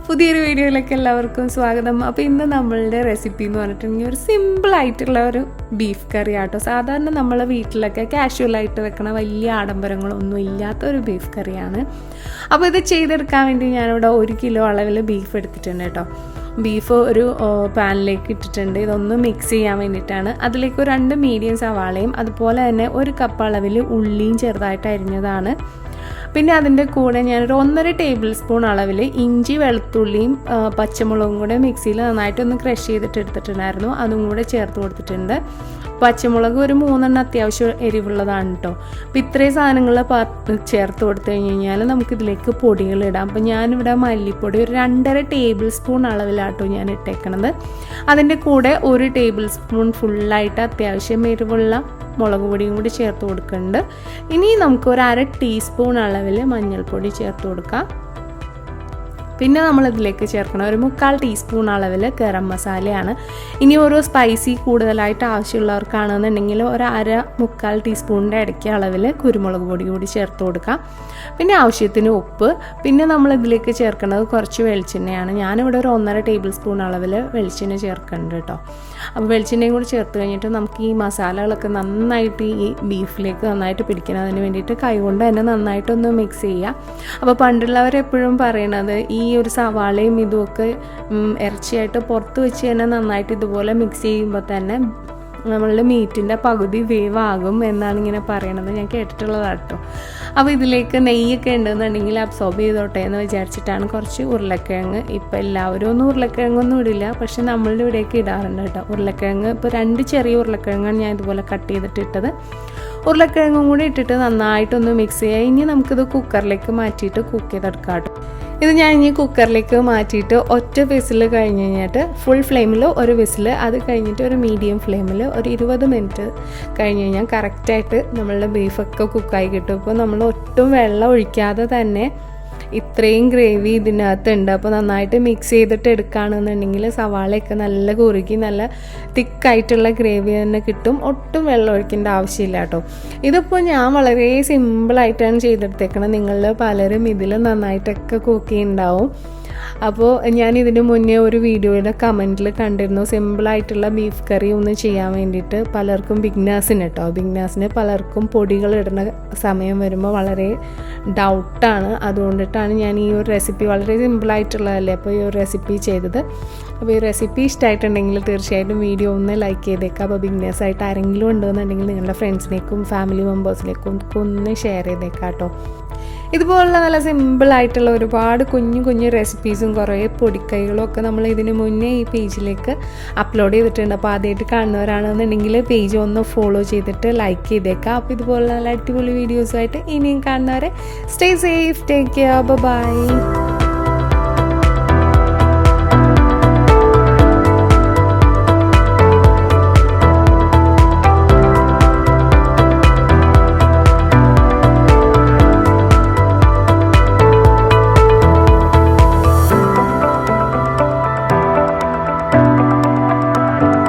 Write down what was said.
പുതിയൊരു വീഡിയോയിലേക്ക് എല്ലാവർക്കും സ്വാഗതം. അപ്പോൾ ഇന്ന് നമ്മളുടെ റെസിപ്പി എന്ന് പറഞ്ഞിട്ടുണ്ടെങ്കിൽ ഒരു സിമ്പിളായിട്ടുള്ള ഒരു ബീഫ് കറി ആട്ടോ. സാധാരണ നമ്മളെ വീട്ടിലൊക്കെ കാഷ്വലായിട്ട് വെക്കണ വലിയ ആഡംബരങ്ങളൊന്നും ഇല്ലാത്ത ഒരു ബീഫ് കറിയാണ്. അപ്പോൾ ഇത് ചെയ്തെടുക്കാൻ വേണ്ടി ഞാനിവിടെ 1 കിലോ അളവിൽ ബീഫ് എടുത്തിട്ടുണ്ട് കേട്ടോ. ബീഫ് ഒരു പാനിലേക്ക് ഇട്ടിട്ടുണ്ട്. ഇതൊന്ന് മിക്സ് ചെയ്യാൻ വേണ്ടിയിട്ടാണ്. അതിലേക്ക് 2 മീഡിയം സവാളയും അതുപോലെ തന്നെ 1 കപ്പ് അളവിൽ ഉള്ളിയും ചെറുതായിട്ട് അരിഞ്ഞതാണ്. പിന്നെ അതിൻ്റെ കൂടെ ഞാനൊരു 1.5 ടേബിൾ സ്പൂൺ അളവിൽ ഇഞ്ചി വെളുത്തുള്ളിയും പച്ചമുളകും കൂടെ മിക്സിയിൽ നന്നായിട്ടൊന്ന് ക്രഷ് ചെയ്തിട്ട് എടുത്തിട്ടുണ്ടായിരുന്നു. അതും കൂടെ ചേർത്ത് കൊടുത്തിട്ടുണ്ട്. പച്ചമുളക് ഒരു 3 അത്യാവശ്യം എരിവുള്ളതാണ് കേട്ടോ. അപ്പോൾ ഇത്രയും സാധനങ്ങൾ ചേർത്ത് കൊടുത്തു കഴിഞ്ഞാൽ നമുക്കിതിലേക്ക് പൊടികളിടാം. അപ്പോൾ ഞാനിവിടെ മല്ലിപ്പൊടി ഒരു 2.5 ടേബിൾ സ്പൂൺ അളവിലാട്ടോ ഞാൻ ഇട്ടേക്കണത്. അതിൻ്റെ കൂടെ 1 ടേബിൾ സ്പൂൺ ഫുള്ളായിട്ട് അത്യാവശ്യം എരിവുള്ള മുളക് പൊടിയും കൂടി ചേർത്ത് കൊടുക്കുന്നുണ്ട്. ഇനി നമുക്ക് ഒരു 1/2 ടീസ്പൂൺ അളവിൽ മഞ്ഞൾപ്പൊടി ചേർത്ത് കൊടുക്കാം. പിന്നെ നമ്മളിതിലേക്ക് ചേർക്കണം ഒരു 3/4 ടീസ്പൂൺ അളവിൽ ഗരം മസാലയാണ്. ഇനി ഓരോ സ്പൈസി കൂടുതലായിട്ട് ആവശ്യമുള്ളവർക്കാണെന്നുണ്ടെങ്കിൽ ഒരു 3/4 ടീസ്പൂണിൻ്റെ ഇടയ്ക്ക് അളവിൽ കുരുമുളക് പൊടി കൂടി ചേർത്ത് കൊടുക്കാം. പിന്നെ ആവശ്യത്തിന് ഉപ്പ്. പിന്നെ നമ്മളിതിലേക്ക് ചേർക്കുന്നത് കുറച്ച് വെളിച്ചെണ്ണയാണ്. ഞാനിവിടെ ഒരു 1.5 ടേബിൾ സ്പൂൺ അളവിൽ വെളിച്ചെണ്ണ ചേർക്കുന്നുണ്ട് കേട്ടോ. അപ്പോൾ വെളിച്ചെണ്ണയും കൂടി ചേർത്ത് കഴിഞ്ഞിട്ട് നമുക്ക് ഈ മസാലകളൊക്കെ നന്നായിട്ട് ഈ ബീഫിലേക്ക് നന്നായിട്ട് പിടിക്കണം. അതിന് വേണ്ടിയിട്ട് കൈകൊണ്ട് തന്നെ നന്നായിട്ടൊന്ന് മിക്സ് ചെയ്യുക. അപ്പോൾ പണ്ടുള്ളവരെപ്പോഴും പറയണത് ഈ ഒരു സവാളയും ഇതുമൊക്കെ ഇറച്ചിയായിട്ട് പുറത്ത് വെച്ച് തന്നെ നന്നായിട്ട് ഇതുപോലെ മിക്സ് ചെയ്യുമ്പോൾ തന്നെ നമ്മളുടെ മീറ്റിൻ്റെ പകുതി വേവാകും എന്നാണ് ഇങ്ങനെ പറയണത്. ഞാൻ കേട്ടിട്ടുള്ളതാണ് കേട്ടോ. അപ്പോൾ ഇതിലേക്ക് നെയ്യൊക്കെ ഉണ്ടെന്നുണ്ടെങ്കിൽ അബ്സോർബ് ചെയ്തോട്ടെ എന്ന് വിചാരിച്ചിട്ടാണ് കുറച്ച് ഉരുളക്കിഴങ്ങ്. ഇപ്പോൾ എല്ലാവരും ഒന്നും ഉരുളക്കിഴങ്ങൊന്നും ഇടില്ല, പക്ഷെ നമ്മളുടെ ഇവിടെയൊക്കെ ഇടാറുണ്ട് കേട്ടോ ഉരുളക്കിഴങ്ങ്. ഇപ്പോൾ 2 ചെറിയ ഉരുളക്കിഴങ്ങാണ് ഞാൻ ഇതുപോലെ കട്ട് ചെയ്തിട്ട് ഇട്ടത്. ഉരുളക്കിഴങ്ങും കൂടി ഇട്ടിട്ട് നന്നായിട്ടൊന്ന് മിക്സ് ചെയ്യുക. ഇനി നമുക്കിത് കുക്കറിലേക്ക് മാറ്റിയിട്ട് കുക്ക് ചെയ്തെടുക്കാം കേട്ടോ. ഇത് ഞാൻ ഇനി കുക്കറിലേക്ക് മാറ്റിയിട്ട് ഒറ്റ വിസിൽ കഴിഞ്ഞ് കഴിഞ്ഞിട്ട് ഫുൾ ഫ്ലെയിമിൽ ഒരു വിസിൽ, അത് കഴിഞ്ഞിട്ട് ഒരു മീഡിയം ഫ്ലെയിമിൽ ഒരു 20 മിനിറ്റ് കഴിഞ്ഞ് കഴിഞ്ഞാൽ കറക്റ്റായിട്ട് നമ്മളുടെ ബീഫൊക്കെ കുക്കായി കിട്ടും. ഇപ്പോൾ നമ്മൾ ഒട്ടും വെള്ളം ഒഴിക്കാതെ തന്നെ ഇത്രയും ഗ്രേവി ഇതിനകത്തുണ്ട്. അപ്പോൾ നന്നായിട്ട് മിക്സ് ചെയ്തിട്ട് എടുക്കുകയാണെന്നുണ്ടെങ്കിൽ സവാളയൊക്കെ നല്ല കുറുകി നല്ല തിക്കായിട്ടുള്ള ഗ്രേവി തന്നെ കിട്ടും. ഒട്ടും വെള്ളം ഒഴിക്കേണ്ട ആവശ്യമില്ല കേട്ടോ. ഇതിപ്പോൾ ഞാൻ വളരെ സിമ്പിളായിട്ടാണ് ചെയ്തെടുത്തേക്കണം. നിങ്ങളിൽ പലരും ഇതിൽ നന്നായിട്ടൊക്കെ കുക്ക് ചെയ്യുന്നുണ്ടാവും. അപ്പോൾ ഞാൻ ഇതിന് മുന്നേ ഒരു വീഡിയോയുടെ കമൻറ്റിൽ കണ്ടിരുന്നു സിമ്പിളായിട്ടുള്ള ബീഫ് കറി ഒന്ന് ചെയ്യാൻ വേണ്ടിയിട്ട്. പലർക്കും ബിഗ്നേഴ്സിന് പലർക്കും പൊടികൾ ഇടുന്ന സമയം വരുമ്പോൾ വളരെ ഡൗട്ടാണ്. അതുകൊണ്ടിട്ടാണ് ഞാൻ ഈ ഒരു റെസിപ്പി വളരെ സിമ്പിളായിട്ടുള്ളതല്ലേ അപ്പോൾ ഈ ഒരു റെസിപ്പി ചെയ്തത്. അപ്പോൾ ഈ റെസിപ്പി ഇഷ്ടമായിട്ടുണ്ടെങ്കിൽ തീർച്ചയായിട്ടും വീഡിയോ ഒന്ന് ലൈക്ക് ചെയ്തേക്കാം. അപ്പോൾ ബിഗ്നേഴ്സായിട്ട് ആരെങ്കിലും ഉണ്ടെന്നുണ്ടെങ്കിൽ നിങ്ങളുടെ ഫ്രണ്ട്സിനേക്കും ഫാമിലി മെമ്പേഴ്സിലേക്കും ഒന്ന് ഷെയർ ചെയ്തേക്കാം കേട്ടോ. ഇതുപോലുള്ള നല്ല സിമ്പിളായിട്ടുള്ള ഒരുപാട് കുഞ്ഞു റെസിപ്പീസും കുറേ പൊടിക്കൈകളും ഒക്കെ നമ്മൾ ഇതിന് മുന്നേ ഈ പേജിലേക്ക് അപ്ലോഡ് ചെയ്തിട്ടുണ്ട്. അപ്പോൾ ആദ്യമായിട്ട് കാണുന്നവരാണെന്നുണ്ടെങ്കിൽ പേജ് ഒന്ന് ഫോളോ ചെയ്തിട്ട് ലൈക്ക് ചെയ്തേക്കാം. അപ്പോൾ ഇതുപോലുള്ള നല്ല അടിപൊളി വീഡിയോസുമായിട്ട് ഇനിയും കാണുന്നവരെ stay safe, take care, by.